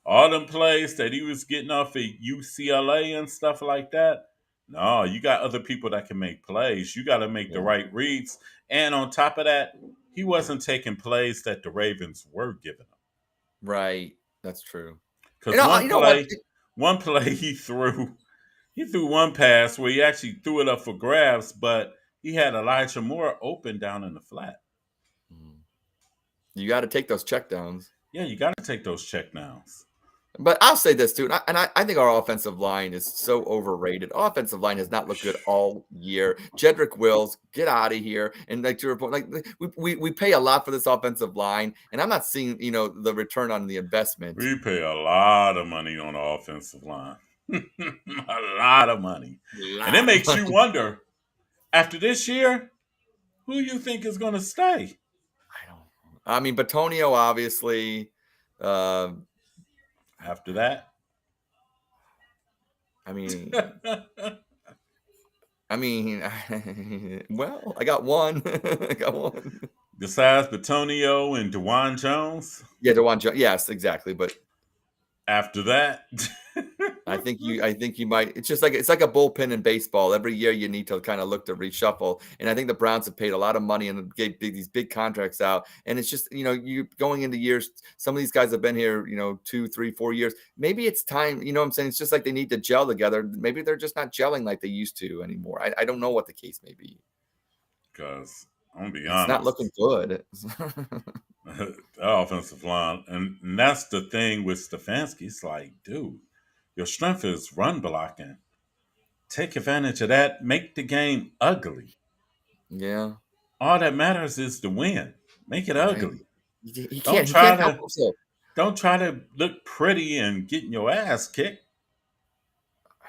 Speaker 1: All them plays that he was getting off at UCLA and stuff like that. No, you got other people that can make plays. You got to make the
Speaker 2: Yeah,
Speaker 1: right reads. And on top of that, he wasn't taking plays that the Ravens were giving him.
Speaker 2: right. That's true.
Speaker 1: Because
Speaker 2: You know what?
Speaker 1: one play he threw one pass where he actually threw it up for grabs, but he had Elijah Moore open down in the flat.
Speaker 2: You got to take those checkdowns.
Speaker 1: Yeah, you got to take those check downs.
Speaker 2: But I'll say this too, I think our offensive line is so overrated. Offensive line has not looked good all year. Jedrick Wills, get out of here. And like to report, like we pay a lot for this offensive line, and I'm not seeing the return on the investment.
Speaker 1: We pay a lot of money on the offensive line. A lot of money.
Speaker 2: A
Speaker 1: And it
Speaker 2: lot of
Speaker 1: makes you
Speaker 2: money.
Speaker 1: wonder, after this year, who you think is going to stay?
Speaker 2: I don't. I mean, Batonio obviously. Uh,
Speaker 1: After that?
Speaker 2: I mean, well, I got one. I got one.
Speaker 1: Besides Batonio and DeJuan Jones?
Speaker 2: Yeah, Dewan Jones. Yes, exactly. But
Speaker 1: After that?
Speaker 2: I think you might. It's like a bullpen in baseball. Every year you need to kind of look to reshuffle. And I think the Browns have paid a lot of money and gave these big contracts out. And it's just you going into years. Some of these guys have been here 2, 3, 4 years. Maybe it's time. You know what I'm saying? It's just like they need to gel together. Maybe they're just not gelling like they used to anymore. I don't know what the case may be.
Speaker 1: Because I'm going to be
Speaker 2: It's not looking
Speaker 1: honest.
Speaker 2: good.
Speaker 1: The offensive line. And that's the thing with Stefanski. It's like, dude, your strength is run blocking. Take advantage of that. Make the game ugly.
Speaker 2: Yeah,
Speaker 1: All that matters is the win. Make it
Speaker 2: right.
Speaker 1: ugly.
Speaker 2: He
Speaker 1: Don't
Speaker 2: can't. He
Speaker 1: try
Speaker 2: can't help
Speaker 1: to
Speaker 2: himself.
Speaker 1: don't try to look pretty and getting your ass kicked.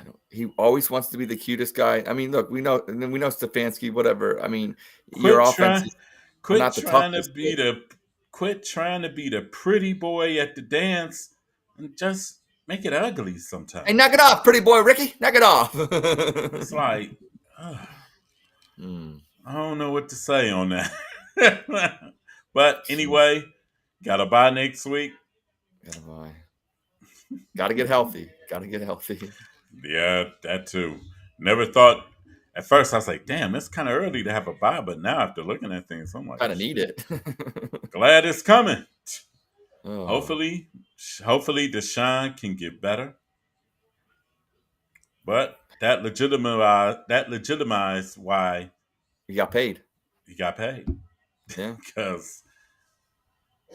Speaker 2: I don't. He always wants to be the cutest guy. I mean, look, we know Stefanski. Whatever. I mean, your
Speaker 1: Quit trying
Speaker 2: offenses are
Speaker 1: quit
Speaker 2: not the
Speaker 1: trying to
Speaker 2: toughest.
Speaker 1: be the quit trying to be the pretty boy at the dance and just make it ugly
Speaker 2: Hey,
Speaker 1: sometimes.
Speaker 2: knock it off, pretty boy, Ricky. Knock it off.
Speaker 1: It's like
Speaker 2: Mm,
Speaker 1: I don't know what to say on that. But
Speaker 2: shoot.
Speaker 1: anyway, gotta buy next week.
Speaker 2: Gotta buy. Gotta get healthy. Gotta get healthy.
Speaker 1: Yeah, that too. Never thought At first, I was like, damn, it's kind of early to have a bye. But now, after looking at things, I'm like,
Speaker 2: Kind of need
Speaker 1: shit,
Speaker 2: it.
Speaker 1: glad it's coming.
Speaker 2: Oh,
Speaker 1: Hopefully, hopefully Deshaun can get better. But that legitimized why
Speaker 2: you got paid.
Speaker 1: he got paid
Speaker 2: Yeah.
Speaker 1: because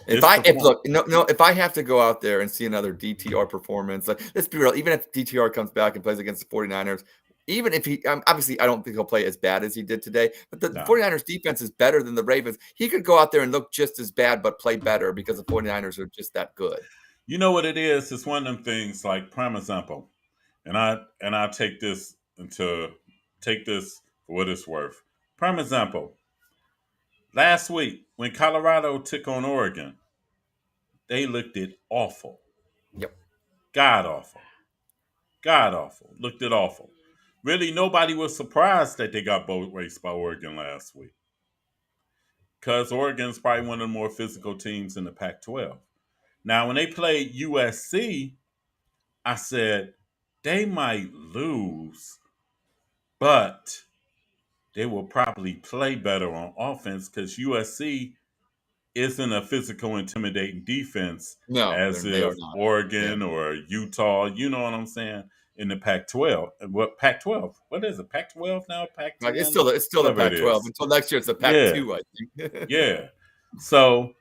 Speaker 2: If
Speaker 1: his
Speaker 2: I if
Speaker 1: perform.
Speaker 2: look no if I have to go out there and see another DTR performance, like let's be real, even if DTR comes back and plays against the 49ers, even if he obviously I don't think he'll play as bad as he did today, but the
Speaker 1: No,
Speaker 2: 49ers defense is better than the Ravens. He could go out there and look just as bad but play better because the 49ers are just that good.
Speaker 1: you know what it is? It's one of them things. Like prime example, and I take this for what it's worth. Prime example. Last week when Colorado took on Oregon, they looked it awful,
Speaker 2: Yep.
Speaker 1: god awful, god awful. Looked it awful. Really, nobody was surprised that they got boat raced by Oregon last week because Oregon's probably one of the more physical teams in the Pac-12. Now, when they played USC, I said they might lose, but they will probably play better on offense because USC isn't a physical, intimidating defense
Speaker 2: No,
Speaker 1: as
Speaker 2: they
Speaker 1: if
Speaker 2: are not. Yeah.
Speaker 1: Oregon or Utah, you know what I'm saying, in the Pac 12. And what Pac 12? What is it? Pac 12 now? Pac
Speaker 2: Like,
Speaker 1: 10?
Speaker 2: it's still the
Speaker 1: Whatever it
Speaker 2: Pac-12
Speaker 1: is.
Speaker 2: until next year. It's the
Speaker 1: Yeah.
Speaker 2: Pac-2, I think.
Speaker 1: Yeah. So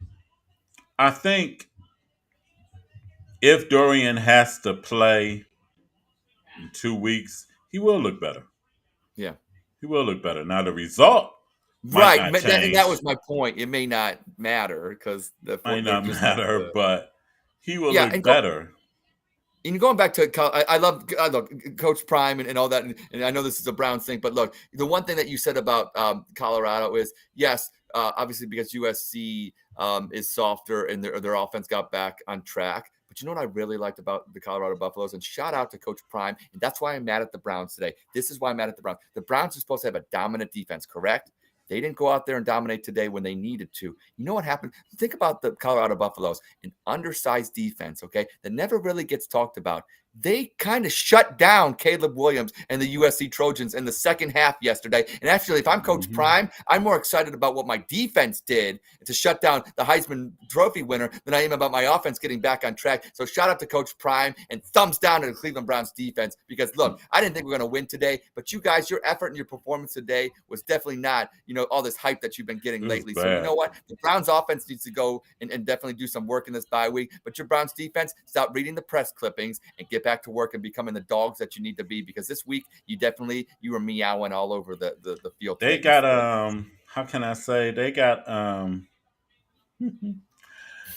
Speaker 1: I think if Dorian has to play in 2 weeks, he will look better.
Speaker 2: Yeah.
Speaker 1: He will look better. Now, the result might
Speaker 2: Right.
Speaker 1: not
Speaker 2: And that
Speaker 1: change,
Speaker 2: was my point. It may not matter because
Speaker 1: might
Speaker 2: they're
Speaker 1: not
Speaker 2: just not
Speaker 1: matter,
Speaker 2: good.
Speaker 1: but he will
Speaker 2: Yeah,
Speaker 1: look better.
Speaker 2: and going back to, I look, Coach Prime and all that, and I know this is a Browns thing, but look, the one thing that you said about Colorado is yes, obviously because USC is softer and their offense got back on track. But you know what I really liked about the Colorado Buffaloes? And shout out to Coach Prime. And that's why I'm mad at the Browns today. This is why I'm mad at the Browns. The Browns are supposed to have a dominant defense, correct? They didn't go out there and dominate today when they needed to. You know what happened? Think about the Colorado Buffaloes, an undersized defense, okay, that never really gets talked about. They kind of shut down Caleb Williams and the USC Trojans in the second half yesterday. And actually, if I'm Coach
Speaker 1: Mm-hmm.
Speaker 2: Prime, I'm more excited about what my defense did to shut down the Heisman Trophy winner than I am about my offense getting back on track. So shout out to Coach Prime and thumbs down to the Cleveland Browns defense because look, I didn't think we were going to win today, but you guys, your effort and your performance today was definitely not, all this hype that you've been getting
Speaker 1: It was
Speaker 2: lately. So you know
Speaker 1: bad.
Speaker 2: what? The Browns offense needs to go and definitely do some work in this bye week. But your Browns defense, stop reading the press clippings and get back to work and becoming the dogs that you need to be because this week you were meowing all over the field
Speaker 1: They
Speaker 2: today.
Speaker 1: got how can I say they got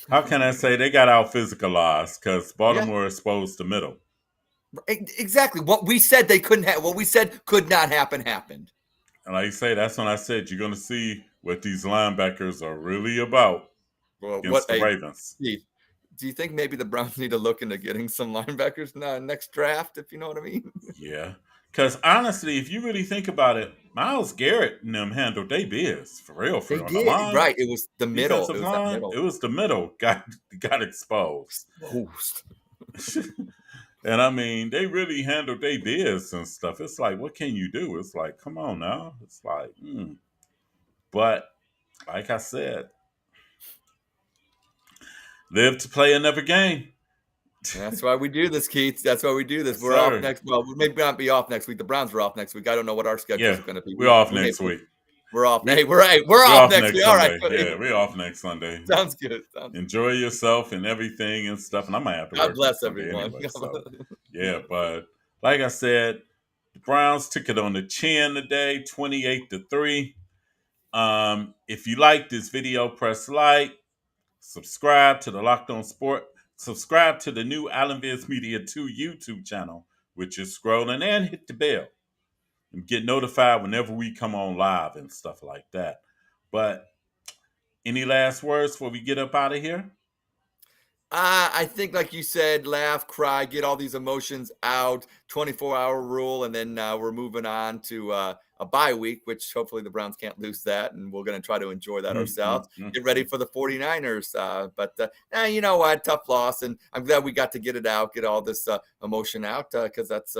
Speaker 1: how can I say they got out physicalized because
Speaker 2: Yeah.
Speaker 1: Baltimore is exposed to middle.
Speaker 2: Exactly. What we said they couldn't have, what we said could not happen, happened.
Speaker 1: And like you say, that's when I said you're gonna see what these linebackers are really about
Speaker 2: Well,
Speaker 1: against the Ravens.
Speaker 2: Steve, do you think maybe the Browns need to look into getting some linebackers next draft, if you know what I mean?
Speaker 1: Yeah. Because honestly, if you really think about it, Miles Garrett and them handled their biz for
Speaker 2: They
Speaker 1: real on the
Speaker 2: did.
Speaker 1: line,
Speaker 2: Right. It was the middle. It
Speaker 1: defensive
Speaker 2: was that
Speaker 1: line.
Speaker 2: middle.
Speaker 1: It was the middle got exposed.
Speaker 2: Exposed.
Speaker 1: And I mean, they really handled their biz and stuff. It's like, what can you do? It's like, come on now. It's like, but like I said, live to play another game.
Speaker 2: That's why we do this, Keith. That's why we do this.
Speaker 1: Yes,
Speaker 2: We're off
Speaker 1: sir.
Speaker 2: next. Well, we maybe not be off next week. The Browns are off next week. I don't know what our schedules
Speaker 1: Yeah,
Speaker 2: are going to be.
Speaker 1: we're off next week.
Speaker 2: We're off.
Speaker 1: We
Speaker 2: Hey, we're
Speaker 1: we're
Speaker 2: off
Speaker 1: off
Speaker 2: next
Speaker 1: next
Speaker 2: week. All right.
Speaker 1: Sunday. Yeah, we're off next Sunday.
Speaker 2: Sounds good.
Speaker 1: Enjoy yourself and everything and stuff. And I might have to
Speaker 2: God
Speaker 1: work next
Speaker 2: bless
Speaker 1: Sunday
Speaker 2: everyone.
Speaker 1: anyway. So yeah, but like I said, the Browns took it on the chin today, 28-3. If you like this video, press like, subscribe to the Locked On Sport, subscribe to the new Allen Viz Media 2 YouTube channel, which is scrolling, and hit the bell and get notified whenever we come on live and stuff like that. But any last words before we get up out of here?
Speaker 2: I think, like you said, laugh, cry, get all these emotions out. 24-hour rule, and then we're moving on to a bye week, which hopefully the Browns can't lose that, and we're going to try to enjoy that ourselves. Get ready for the 49ers. But you know what? Tough loss, and I'm glad we got to get it out, get all this emotion out, because that's,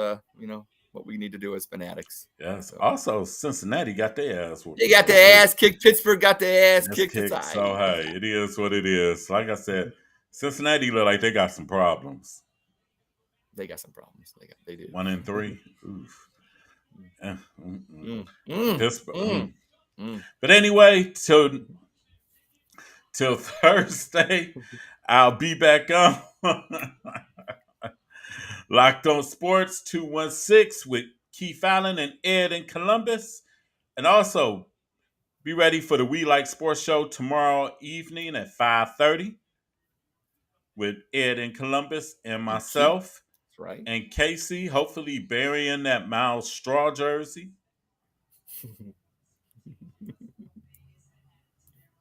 Speaker 2: what we need to do as fanatics.
Speaker 1: Yes.
Speaker 2: So
Speaker 1: Also, Cincinnati got their ass whooped
Speaker 2: they got
Speaker 1: last
Speaker 2: their
Speaker 1: week.
Speaker 2: ass kicked. Pittsburgh got their ass
Speaker 1: That's
Speaker 2: kicked. It's all
Speaker 1: kicked. So
Speaker 2: right.
Speaker 1: hey, it is what it is. Like I said, Cincinnati look like they got some problems.
Speaker 2: They got some problems. They do.
Speaker 1: 1-3. Oof.
Speaker 2: Mm, mm,
Speaker 1: Pittsburgh.
Speaker 2: mm, mm.
Speaker 1: But anyway, till Thursday, I'll be back on Locked On Sports 216 with Keith Allen and Ed in Columbus. And also be ready for the We Like Sports show tomorrow evening at 5:30 with Ed in Columbus and
Speaker 2: And Keith,
Speaker 1: myself
Speaker 2: that's right.
Speaker 1: and Casey, hopefully burying that Miles Straw jersey.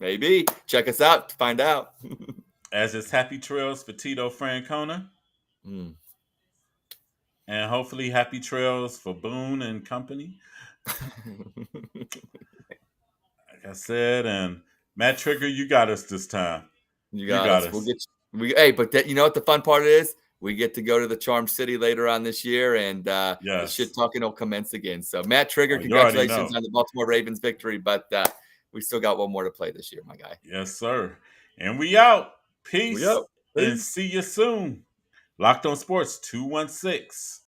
Speaker 2: Maybe check us out to find out.
Speaker 1: As it's happy trails for Tito Francona.
Speaker 2: Mm.
Speaker 1: And hopefully happy trails for Boone and company. Like I said, and Matt Trigger, you got us this time.
Speaker 2: You
Speaker 1: You
Speaker 2: got
Speaker 1: got
Speaker 2: us. We'll
Speaker 1: us.
Speaker 2: get you. Hey, but you know what the fun part is? We get to go to the Charm City later on this year, and the
Speaker 1: Yes.
Speaker 2: shit talking will commence again. So, Matt Trigger,
Speaker 1: You already
Speaker 2: congratulations
Speaker 1: know.
Speaker 2: on the Baltimore Ravens victory, but we still got one more to play this year, my guy.
Speaker 1: Yes, sir. And we out. Peace.
Speaker 2: We out.
Speaker 1: And
Speaker 2: Peace.
Speaker 1: see you soon. Locked On Sports 216.